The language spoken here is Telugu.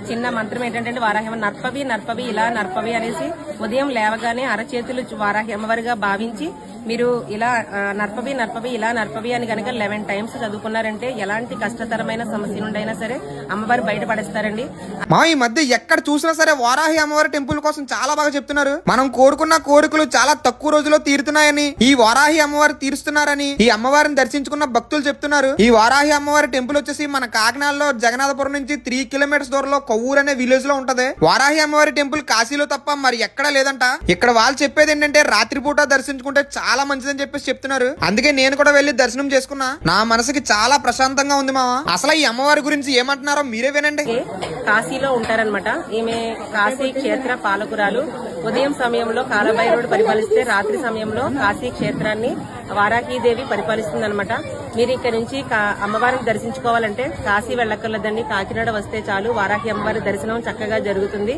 చిన్న మంత్రం ఏంటంటే వారాహి నర్పవి నర్పవి ఇలా నర్పవి అనేసి ఉదయం లేవగానే అరచేతులు వారాహి అమ్మవారిగా భావించి మీరు ఇలా నర్పవి నర్పవి ఇలా నర్పవి అని గనక 11 టైమ్స్ చదువుకున్నారంటే ఎలాంటి కష్టతరమైన సమస్య నుండి అయినా సరే అమ్మవారు బయటపడేస్తారండి. మా ఈ మధ్య ఎక్కడ చూసినా సరే వారాహి అమ్మవారి టెంపుల్ కోసం చాలా బాగా చెప్తున్నారు. మనం కోరుకున్న కోరికలు చాలా తక్కువ రోజుల్లో తీరుతున్నాయని, ఈ వారాహి అమ్మవారు తీరుస్తున్నారని ఈ అమ్మవారిని దర్శించుకున్న భక్తులు చెప్తున్నారు. ఈ వారాహి అమ్మవారి టెంపుల్ వచ్చేసి మన కాకినాడలో జగన్నాథపురం నుంచి 3 కిలోమీటర్స్ దూరంలో కొవ్వూరు అనే విలేజ్ లో ఉంటది. వారాహి అమ్మవారి టెంపుల్ కాశీలో తప్ప మరి ఎక్కడా లేదంట. ఇక్కడ వాళ్ళు చెప్పేది ఏంటంటే రాత్రిపూట దర్శించుకుంటే చాలా మంచిదని చెప్పేసి చెప్తున్నారు. అందుకే నేను కూడా వెళ్లి దర్శనం చేసుకున్నా. నా మనసుకి చాలా ప్రశాంతంగా ఉంది మామ. అసలు ఈ అమ్మవారి గురించి ఏమంటున్నారో మీరే వినండి. కాశీలో ఉంటారనమాట. ఈమె కాశీ క్షేత్ర పాలకురాలు. ఉదయం సమయంలో కాలభైరవుడు పరిపాలిస్తే రాత్రి సమయంలో కాశీ క్షేత్రాన్ని వారాహీదేవి పరిపాలిస్తుంది అనమాట. మీరు ఇక్కడ నుంచి అమ్మవారిని దర్శించుకోవాలంటే కాశీ వెళ్ళక్కర్లేదండి, కాకినాడ వస్తే చాలు వారాహి అమ్మవారి దర్శనం చక్కగా జరుగుతుంది.